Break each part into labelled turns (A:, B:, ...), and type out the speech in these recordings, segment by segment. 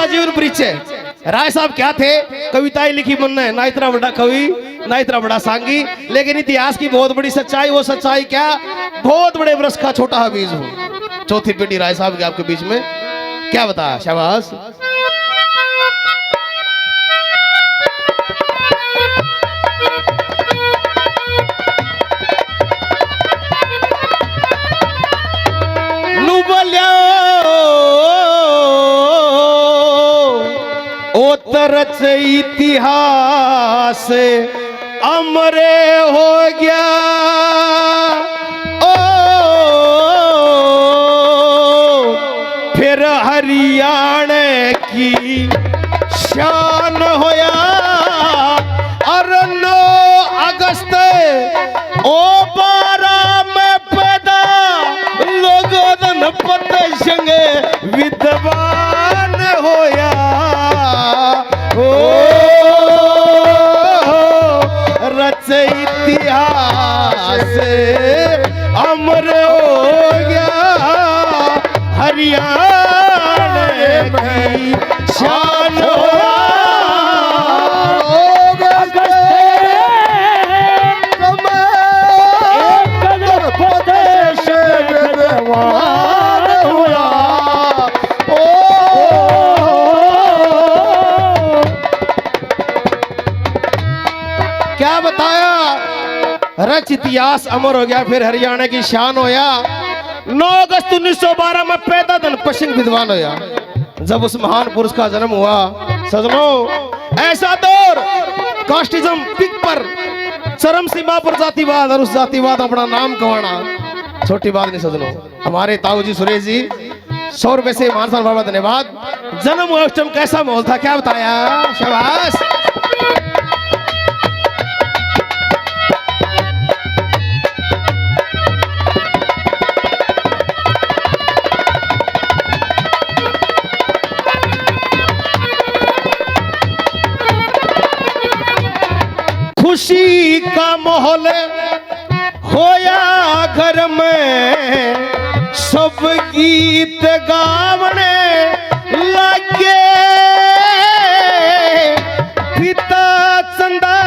A: जीवन परिचय। राय साहब क्या थे? कविताएं लिखी मुन्ने, ना इतना बड़ा कवि ना इतना बड़ा सांगी, लेकिन इतिहास की बहुत बड़ी सच्चाई। वो सच्चाई क्या? बहुत बड़े वृक्ष का छोटा बीज हूँ। चौथी पीढ़ी राय साहब के आपके बीच में क्या बताया? शाबाश। तरच इतिहास अमरे हो गया। ओ फिर हरियाणा की शान होया। और 9 अगस्त ओ 12 में पैदा लोगों दन पते संगे विद्वान होया। रच इतिहास अमर हो गया। हरियाणा की शान क्या बताया? रच इतिहास अमर हो गया, फिर हरियाणा की शान होया। 9 अगस्त 1912 में पैदा धन पश्चिम विद्वान होया। जब उस महान पुरुष का जन्म हुआ सजनों, ऐसा दौर कास्टिज्म पिक पर चरम सीमा पर जातिवाद और उस जातिवाद अपना नाम कमाना छोटी बात नहीं सजनों। हमारे ताऊ जी सुरेश जी 100 रुपए से मानसान बाबा धन्यवाद। जन्म हुआ उस टाइम कैसा माहौल था क्या बताया? शाबाश। खुशी का माहौल होया घर में, सब गीत गावने लगे। पिता चंदा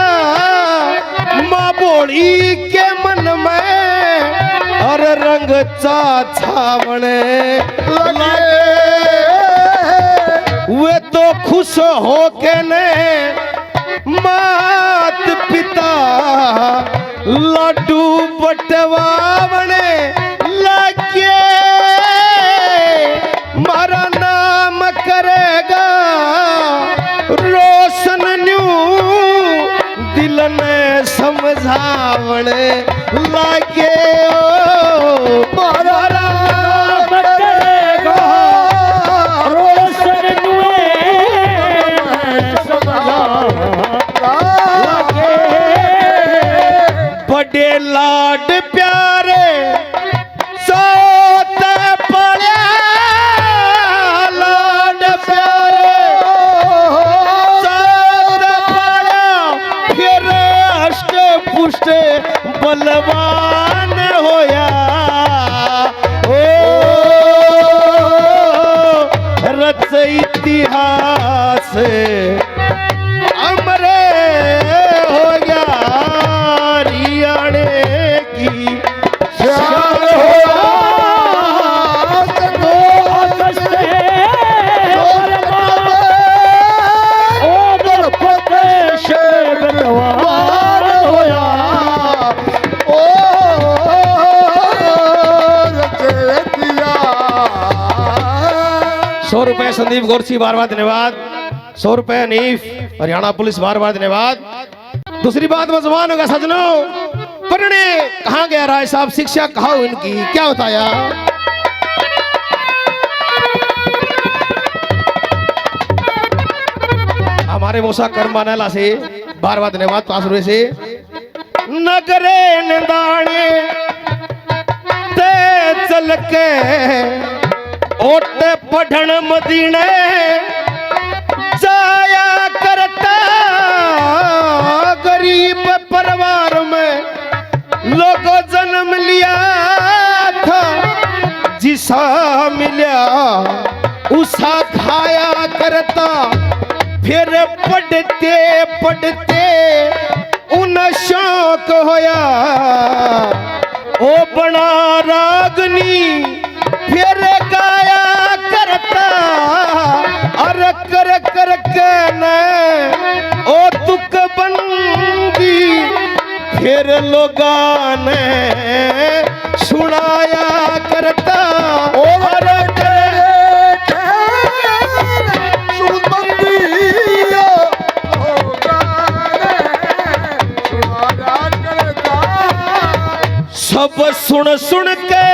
A: माँ बोली के मन में और रंग छावने लगे। वे तो खुश हो के ने मात पिता लड्डू बटवावने लगे। मारा नाम करेगा रोशन न्यू दिल में समझावने लगे। मारा नाम करेगा रोशन न्यू बड़े लाड प्यारे सोत पड़े। लाड प्यारे सोत पड़े, फिर अष्ट पुष्ट बलवान होया। ओ रच इतिहास अमरे हो गया। हरियाणा की शान होया। 9 अगस्त और प्रदेश विद्वान होया। ओ ₹100 संदीप गोरसी बार बार धन्यवाद। 100 रुपए नीफ हरियाणा पुलिस बार बार धन्यवाद। दूसरी बात में जवान होगा सजनों, पढ़ने कहाँ गया राय साहब? शिक्षा कहाँ इनकी क्या बताया? हमारे मूसा कर्मानेला से बार बार धन्यवाद। 5 रुपए से नगरे निदाने ते चल के ओटे पढ़न मदीने जाया करता। गरीब परिवार में लोगों जन्म लिया था, जिसा मिला उसा खाया करता। फिर पढ़ते पढ़ते उन शौक होया ओ बना रागनी फिर गाया करता। अरे कर कर के न ओ तुक बंदी फिर लोगां ने सुनाया करता। और सब सुन सुन के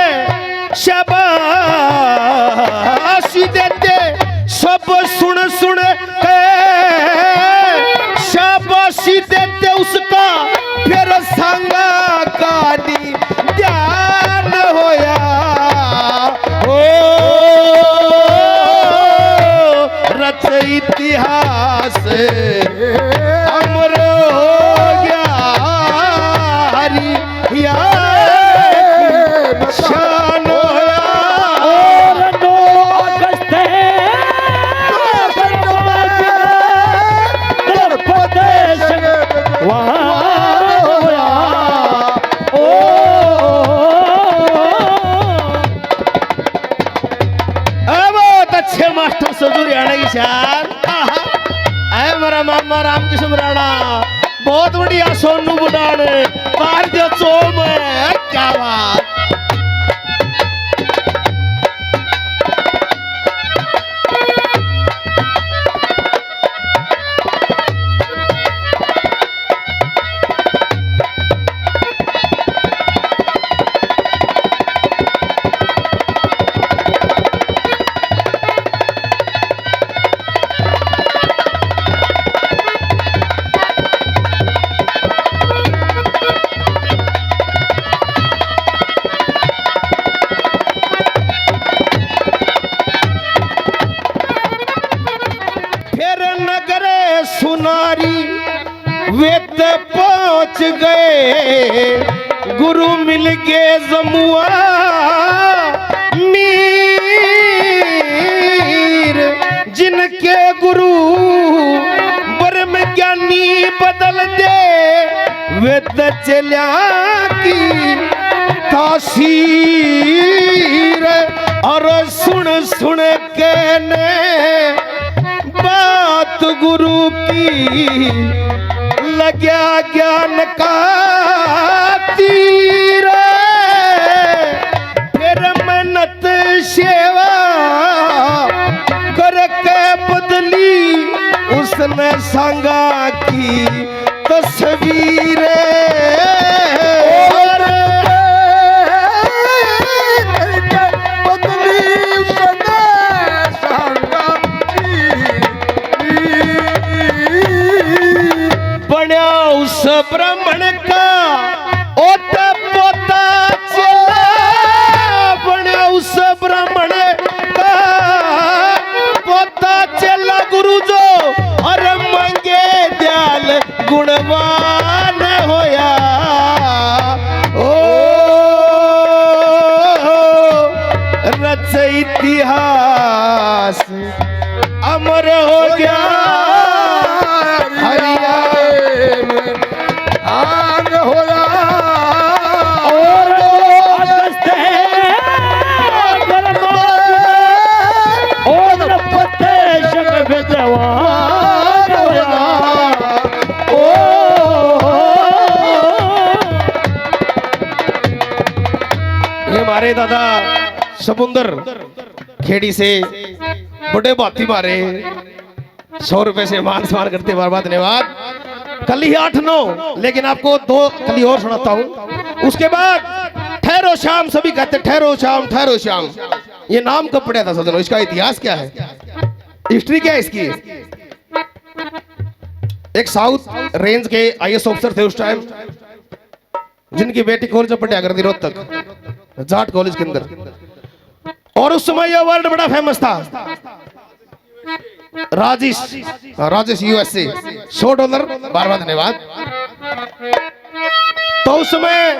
A: शाबाशी देते। सब सुन सुन के शाबाशी देते उसका। फिर संगा काली ध्यान होया ओ रच इतिहास अमर हो गया हरि या मेरा मामा रामकृष्ण राणा बहुत बढ़िया सोनू बुढ़ाने बाहर जो चोम है क्या बात। सुनारी वेत पहुंच गए गुरु मिल गए जमुआ मीर जिनके गुरु ब्रह्म ज्ञानी बदल दे वेद चल्या की तासीर। और सुन सुन के ने बात गुरु की लग्या ज्ञान का तीर। फिर मेहनत सेवा करके बदली उसने संगा की तस्वीर। ब्राह्मण का ओता पोता चला बना उस ब्राह्मण का पोता चला गुरु जो और मंगे दयाल गुणवान होया ओ रच इतिहास अमर हो गया हरिया आग होया। और अगस्त और पत्ते शक विद्वान होया ओ ये मारे दादा समुंदर खेड़ी से बड़े बाती मारे 100 रुपए से मान सम्मान करते बार बार धन्यवाद। कल ही 8-9 लेकिन आपको 2 कल और सुनाता हूं। उसके बाद ठहरो शाम सभी कहते ठहरो शाम ठहरो शाम। ये नाम कब पड़ा था सदनों इसका इतिहास क्या है हिस्ट्री क्या है इसकी। एक साउथ रेंज के आईएएस ऑफिसर थे उस टाइम जिनकी बेटी कॉलेज में पढ़ा करती रोहतक जाट कॉलेज के अंदर। और उस समय यह वर्ड बड़ा फेमस था राजेश यूएसए $100 बार बार धन्यवाद। तो उस समय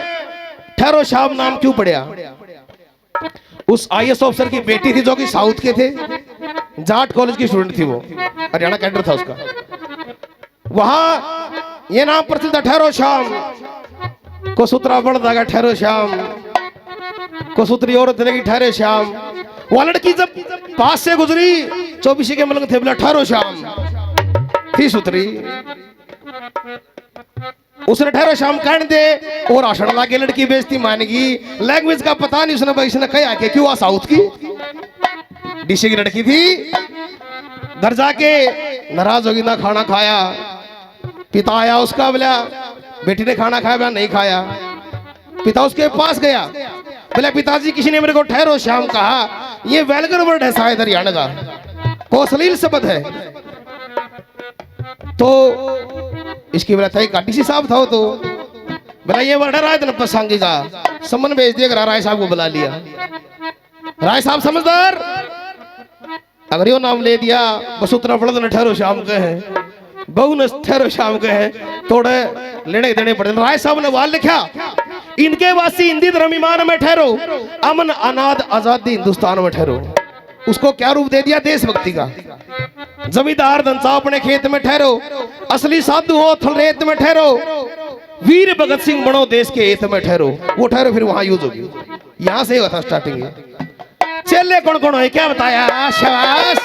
A: ठहरो शाम नाम क्यों पड़ा उस आईएएस ऑफिसर की बेटी थी जो कि साउथ के थे जाट कॉलेज की स्टूडेंट थी वो, हरियाणा कैडर था उसका। वहां ये नाम प्रसिद्ध था, ठहरो शाम को सूत्रा बढ़ जाएगा, ठहरो शाम को सूत्री औरत लगी, ठहरे शाम। वो लड़की जब पास से गुजरी, 24 के मलंग थे, बोला ठहरो शाम, थी सूत्री। उसने ठहरो शाम कहने दे और आषण लागे, लड़की बेइज्जती मानेगी, लैंग्वेज का पता नहीं उसने, भाई इसने कहा कि क्यों साउथ की डीसी की लड़की थी। घर जाके नाराज होगी, ना खाना खाया। पिता आया उसका, बोला बेटी ने खाना खाया, बोला नहीं खाया। पिता उसके पास गया, बोला पिताजी किसी ने मेरे को ठहरो शाम कहा, ये वेलगर वर्ड है शायद हरियाणा का, को अश्लील शब्द है। तो इसकी बोला था एक डीसी साहब था, तो बोला ये वर्ड है राय पसांगी का, सम्मन भेज दिया, राय साहब को बुला लिया। राय साहब समझदार, अगर यो नाम ले दिया बस उतना पड़ा तो ठहरो शाम के हैं, बहू ने ठहरो शाम के हैं, थोड़े लेने देने पड़े। राय साहब ने वाल लिखा, इनके वासी हिंदी धर्म ईमान में ठहरो, अमन अनाद आजादी हिंदुस्तान में ठहरो। उसको क्या रूप दे दिया, देशभक्ति का। जमींदार धनसा अपने खेत में ठहरो, असली साधु हो थलरेत में ठहरो, वीर भगत सिंह बनो देश के हित में ठहरो। वो ठहरो फिर वहां यूज होगी, यहां से हुआ था स्टार्टिंग। चेले कौन कौन है क्या बताया, शाबाश।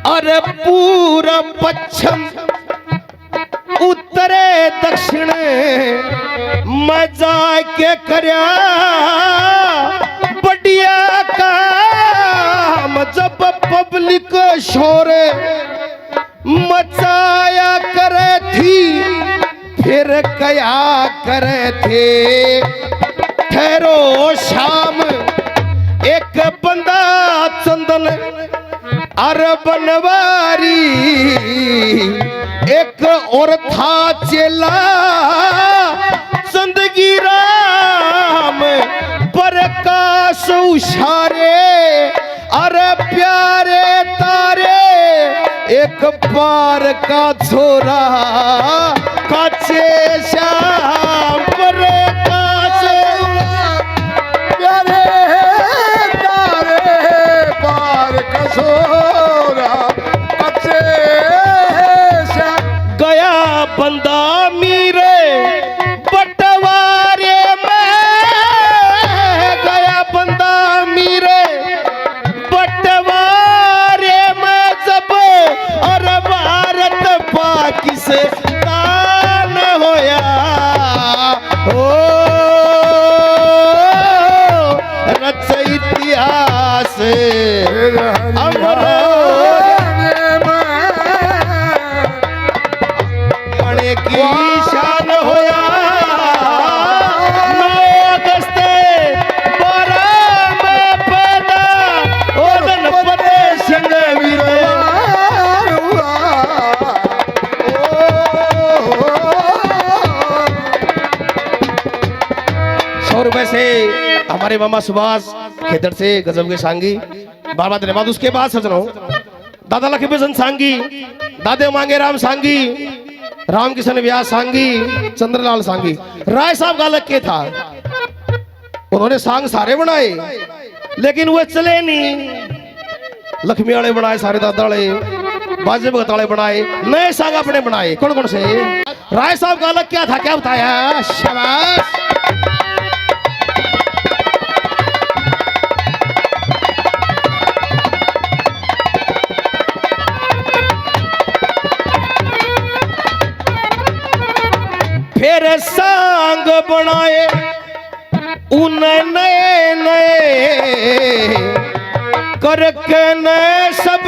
A: अरे पूरब पश्चिम उत्तरे दक्षिण मैं जाके करया बढ़िया काम, जब पब्लिक शोर मचाया करे थी, फिर क्या करे थे। ठहरो शाम एक बंदा चंदन अरे बनवारी, एक और था चेला जिंदगी राम प्रकाश उशारे, अरे प्यारे तारे एक पार का छोरा काचे श्याम प्रकाश, प्यारे तारे पार का छोरा काचे श्याम। गया बंदा मीरे बंटवारे में, गया बंदा मीरे बंटवारे में, जब और भारत पाकिस्तान होया, ओ रच इतिहास अमर की शान होया। 9 अगस्त 12 में पैदा और फतेह सिंह वीरवार हुआ। 100 रुपए से हमारे मामा सुभाष खेदड़ से गजब के सांगी, बाबा धन्यवाद। उसके बाद सजनों दादा लक्ष्मीचंद सांगी, दादे मांगे राम सांगी, राम किशन व्यास सांगी, चंद्रलाल सांगी। राय साहब का अलग के था, उन्होंने सांग सारे बनाए लेकिन वो चले नहीं। लक्ष्मी वाले बनाए, सारे दादा वाले, बाजे भगत वाले बनाए, नए सांग अपने बनाए। कौन कौन से? राय साहब का अलग क्या था, क्या बताया, शाबाश। फिर सांग बनाए उन्हें नए नए करके नए सब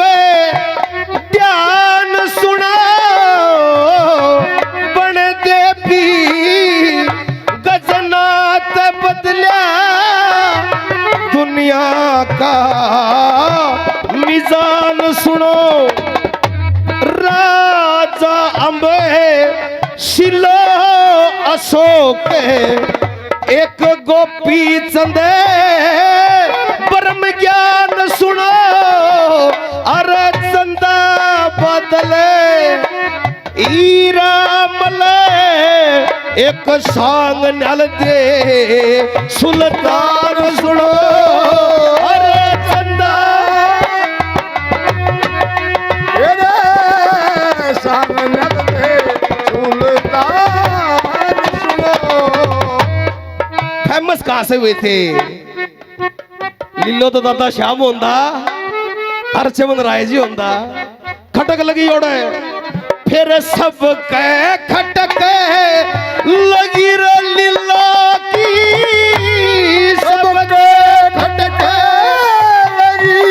A: ध्यान सुना, बन देवी गजनात बदला दुनिया का मिजान सुनो। राजा अंबे शिलो अशोक एक गोपी चंदे परम ज्ञान सुनो, अरे एक सांग नल दे सुल्तान सुनो अरे चंदा
B: सांग नल दे सुल्तान सुनो।
A: फेमस कहां से हुए थे? लीलो तो दादा श्याम होंदा, हरचमन राय जी होंदा, खटक लगी ओड़े फिर सब कह खटक लगी रे लीला की, सब कह खटक
B: लगी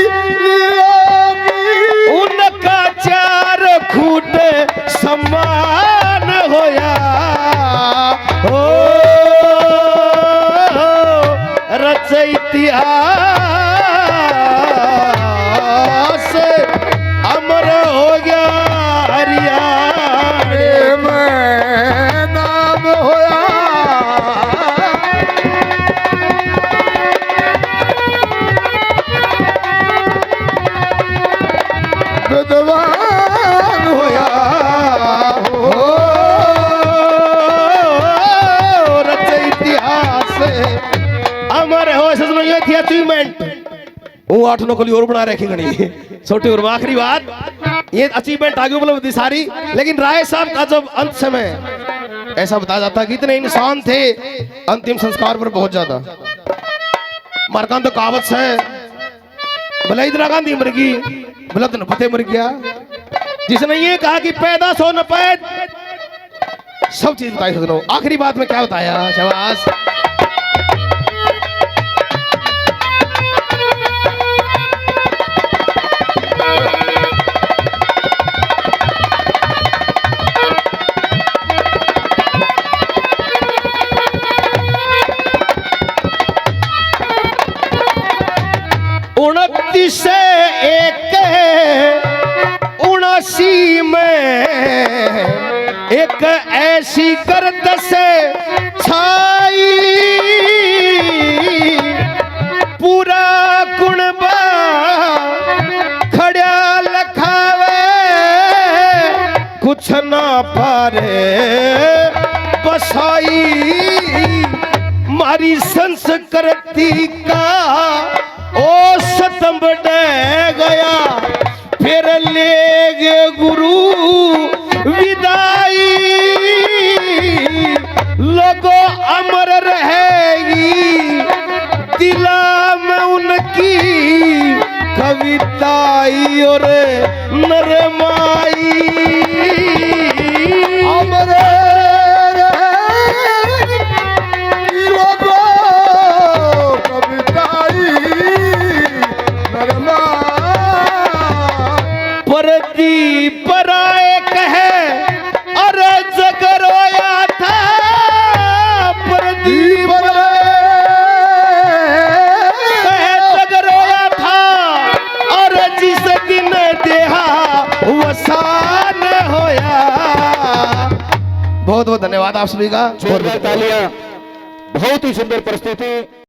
B: लीला की।
A: उनका चार खूट समान होया हो रच इतिहास अमर हो गया हरियाणे
B: में नाम होया। विद्वान होया हो
A: रच इतिहास अमर हो। सुनो ये थी अचीवमेंट। वो 8-9 कोली और बना रखी गणी छोटी और आखिरी बात, ये अचीवमेंट आगे उपलब्धि सारी, लेकिन राय साहब का जब अंत समय ऐसा बताया जाता कि इतने इंसान थे अंतिम संस्कार पर बहुत ज्यादा। मारकान तो कहावत है भले इंदिरा गांधी मर गई भला तो फतेह मर गया, जिसने ये कहा कि पैदा सो न पैद, सब चीज बताई सकते हो। आखिरी बात में क्या बताया? शाबाश। से 1979 में एक ऐसी गर्द से छाई, पूरा कुणबा खड़ा लखावे, कुछ ना पारे बसाई, मारी संस्कृति का ओ सतम बढ़ गया, फिर ले गए गुरु विदाई, लोगों अमर रहेगी दिला में उनकी कविताई और नरमाई,
B: अमर
A: पराए कहे अरे जगरोया था, प्रदीप कहे जगरोया था, और जिस दिन देहा वसान होया। बहुत बहुत धन्यवाद आप सभी का।
C: जोरदार तालियां, बहुत ही सुंदर प्रस्तुति।